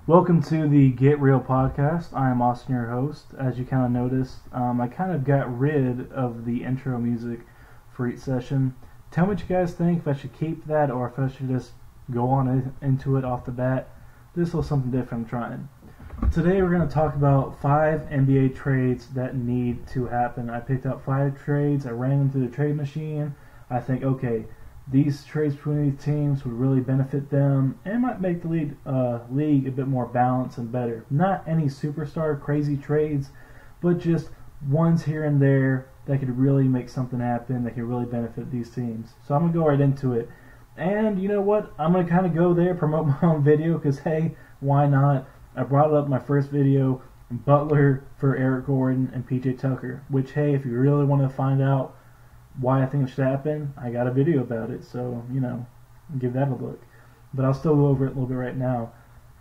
Welcome to the Get Real podcast. I am Austin, your host. As you kind of noticed, I kind of got rid of the intro music for each session. Tell me what you guys think, if I should keep that or if I should just go on into it off the bat. This was something different I'm trying. Today we're going to talk about 5 NBA trades that need to happen. I picked out 5 trades, I ran them through the trade machine. I think, okay, these trades between these teams would really benefit them and might make the league a bit more balanced and better. Not any superstar crazy trades, but just ones here and there that could really make something happen, that could really benefit these teams. So I'm going to go right into it. And you know what? I'm going to kind of go there, promote my own video, because hey, why not? I brought it up in my first video, Butler for Eric Gordon and PJ Tucker, which hey, if you really want to find out why I think it should happen, I got a video about it, so, you know, give that a look. But I'll still go over it a little bit right now.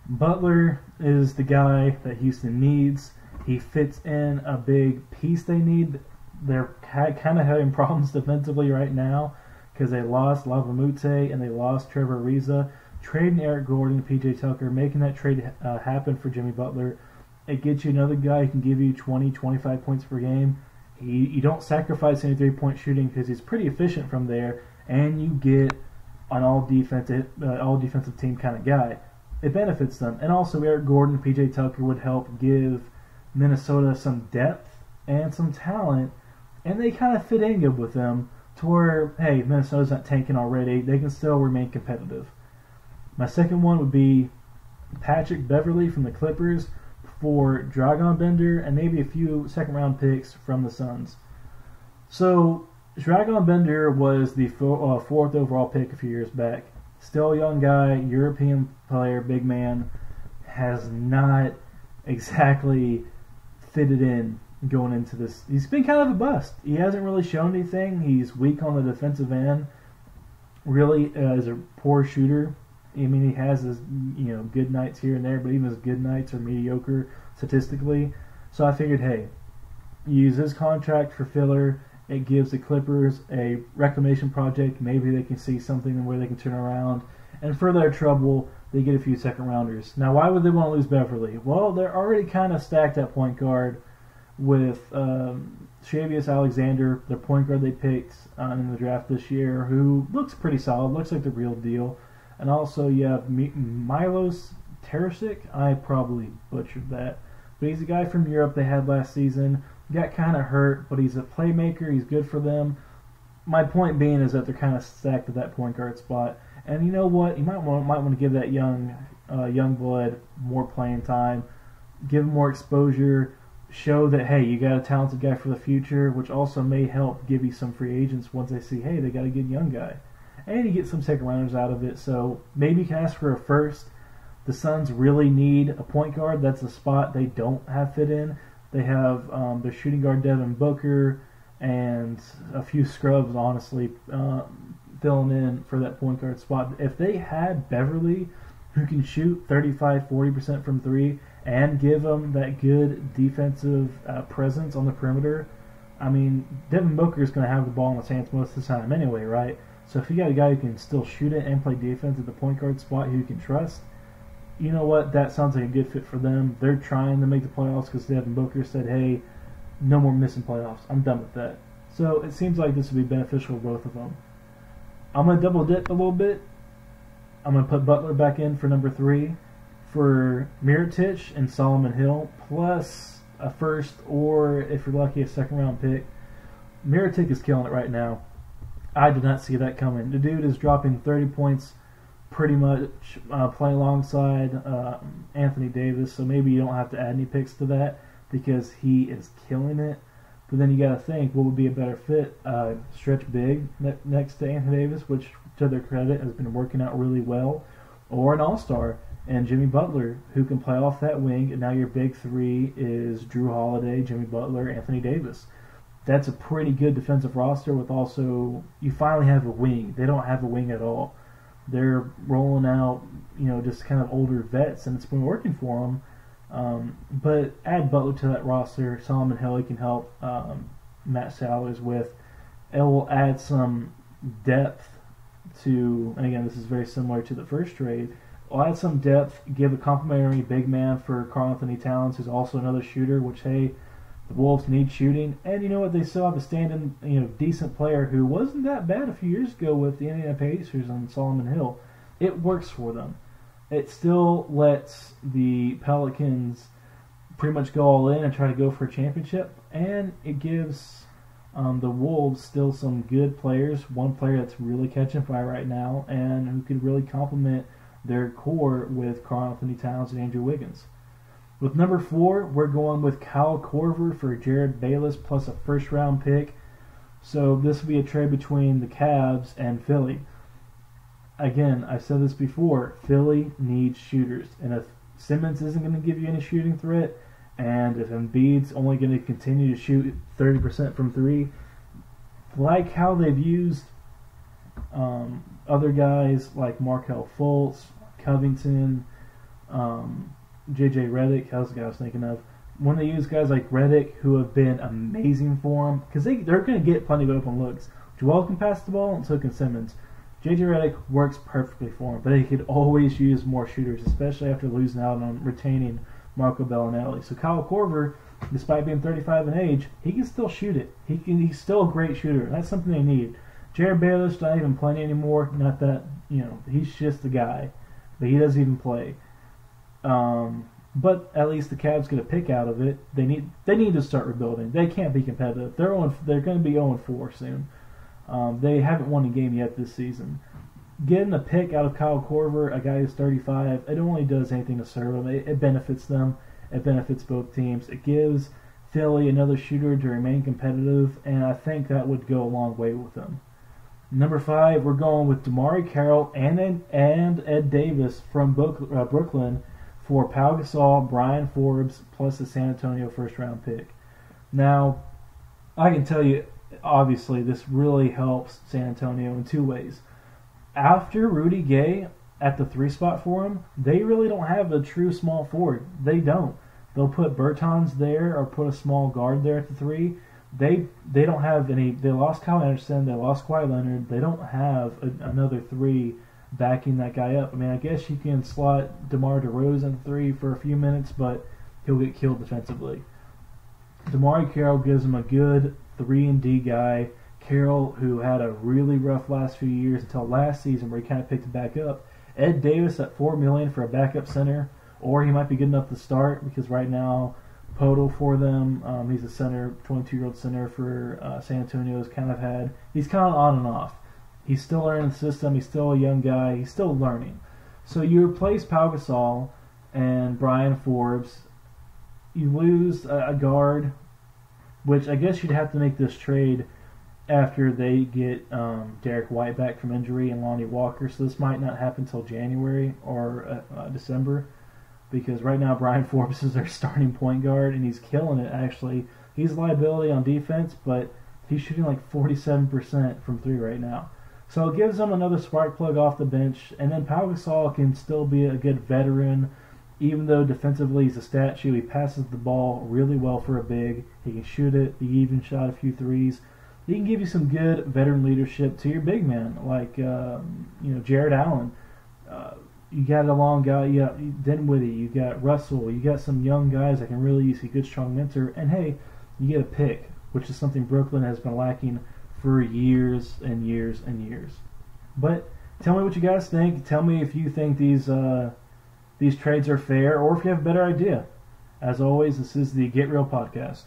Butler is the guy that Houston needs. He fits in a big piece they need. They're kind of having problems defensively right now because they lost Lavamute and they lost Trevor Ariza. Trading Eric Gordon and PJ Tucker, making that trade happen for Jimmy Butler, it gets you another guy who can give you 20, 25 points per game. You don't sacrifice any three-point shooting because he's pretty efficient from there, and you get an all-defensive team kind of guy. It benefits them. And also Eric Gordon and PJ Tucker would help give Minnesota some depth and some talent, and they kind of fit in good with them to where, hey, Minnesota's not tanking already. They can still remain competitive. My second one would be Patrick Beverley from the Clippers for Dragan Bender and maybe a few second-round picks from the Suns. So Dragan Bender was the 4th overall pick a few years back. Still a young guy, European player, big man, has not exactly fitted in going into this. He's been kind of a bust. He hasn't really shown anything. He's weak on the defensive end. Really is a poor shooter. I mean, he has his good nights here and there, but even his good nights are mediocre statistically. So I figured, hey, use his contract for filler. It gives the Clippers a reclamation project. Maybe they can see something where they can turn around. And for their trouble, they get a few second-rounders. Now, why would they want to lose Beverly? Well, they're already kind of stacked at point guard with Shavius Alexander, the point guard they picked in the draft this year, who looks pretty solid, looks like the real deal. And also you have Milos Teresic. I probably butchered that. But he's a guy from Europe they had last season. Got kind of hurt, but he's a playmaker. He's good for them. My point being is that they're kind of stacked at that point guard spot. And you know what? You might want to give that young blood more playing time. Give him more exposure. Show that, hey, you got a talented guy for the future, which also may help give you some free agents once they see, hey, they got a good young guy. And you get some second rounders out of it, so maybe you can ask for a first. The Suns really need a point guard. That's a spot they don't have fit in. They have their shooting guard Devin Booker and a few scrubs, honestly, filling in for that point guard spot. If they had Beverly, who can shoot 35-40% from 3 and give them that good defensive presence on the perimeter, I mean, Devin Booker is going to have the ball in his hands most of the time anyway, right? So if you got a guy who can still shoot it and play defense at the point guard spot who you can trust, you know what? That sounds like a good fit for them. They're trying to make the playoffs because Devin Booker said, hey, no more missing playoffs. I'm done with that. So it seems like this would be beneficial for both of them. I'm going to double dip a little bit. I'm going to put Butler back in for number 3 for Mirotic and Solomon Hill, plus a first or, if you're lucky, a second-round pick. Mirotic is killing it right now. I did not see that coming. The dude is dropping 30 points pretty much playing alongside Anthony Davis, so maybe you don't have to add any picks to that because he is killing it. But then you got to think, what would be a better fit? Stretch big next to Anthony Davis, which, to their credit, has been working out really well, or an all-star, and Jimmy Butler, who can play off that wing, and now your big 3 is Drew Holiday, Jimmy Butler, Anthony Davis. That's a pretty good defensive roster with also, you finally have a wing. They don't have a wing at all. They're rolling out, just kind of older vets, and it's been working for them. But add Butler to that roster. Solomon Hill can help Matt Sellers with. It will add some depth to, and again, this is very similar to the first trade, I'll add some depth, give a complimentary big man for Karl-Anthony Towns, who's also another shooter, which, hey, the Wolves need shooting. And you know what? They still have a stand-in, decent player who wasn't that bad a few years ago with the Indiana Pacers on Solomon Hill. It works for them. It still lets the Pelicans pretty much go all in and try to go for a championship. And it gives the Wolves still some good players. One player that's really catching fire right now and who could really complement their core with Karl-Anthony Towns and Andrew Wiggins. With number 4, we're going with Kyle Korver for Jared Bayless plus a first-round pick. So this will be a trade between the Cavs and Philly. Again, I've said this before, Philly needs shooters. And if Simmons isn't going to give you any shooting threat, and if Embiid's only going to continue to shoot 30% from 3, like how they've used other guys like Markelle Fultz, Covington, J.J. Redick, how's the guy I was thinking of? When they use guys like Redick, who have been amazing for them, because they're going to get plenty of open looks. Joel can pass the ball, and so can Simmons. J.J. Redick works perfectly for him, but he could always use more shooters, especially after losing out on retaining Marco Bellinelli. So Kyle Korver, despite being 35 in age, he can still shoot it. He's still a great shooter. That's something they need. Jared Bayless not even playing anymore. Not that, he's just the guy, but he doesn't even play. But at least the Cavs get a pick out of it. They need to start rebuilding. They can't be competitive. They're going to be 0-4 soon. They haven't won a game yet this season. Getting a pick out of Kyle Korver, a guy who's 35, it only does anything to serve them. It benefits them. It benefits both teams. It gives Philly another shooter to remain competitive, and I think that would go a long way with them. Number 5, we're going with DeMarre Carroll and Ed Davis from Brooklyn for Pau Gasol, Brian Forbes, plus the San Antonio first-round pick. Now, I can tell you, obviously, this really helps San Antonio in 2 ways. After Rudy Gay at the 3 spot for him, they really don't have a true small forward. They don't. They'll put Bertans there or put a small guard there at the 3. They don't have any. They lost Kyle Anderson. They lost Kawhi Leonard. They don't have another 3 backing that guy up. I mean, I guess you can slot DeMar DeRozan at 3 for a few minutes, but he'll get killed defensively. DeMarre Carroll gives him a good 3-and-D guy. Carroll, who had a really rough last few years until last season where he kind of picked it back up. Ed Davis at $4 million for a backup center, or he might be good enough to start because right now Podol for them, he's a center, 22-year-old center for San Antonio. He's kind of on and off. He's still learning the system. He's still a young guy. He's still learning. So you replace Pau Gasol and Brian Forbes. You lose a guard, which I guess you'd have to make this trade after they get Derek White back from injury and Lonnie Walker. So this might not happen until January or December, because right now Brian Forbes is their starting point guard, and he's killing it, actually. He's a liability on defense, but he's shooting like 47% from 3 right now. So it gives them another spark plug off the bench, and then Pau Gasol can still be a good veteran, even though defensively he's a statue. He passes the ball really well for a big. He can shoot it. He even shot a few threes. He can give you some good veteran leadership to your big man, like Jared Allen. You got a long guy. You got Dinwiddie. You got Russell. You got some young guys that can really use a good, strong mentor. And hey, you get a pick, which is something Brooklyn has been lacking for years and years and years. But tell me what you guys think. Tell me if you think these trades are fair, or if you have a better idea. As always, this is the Get Real Podcast.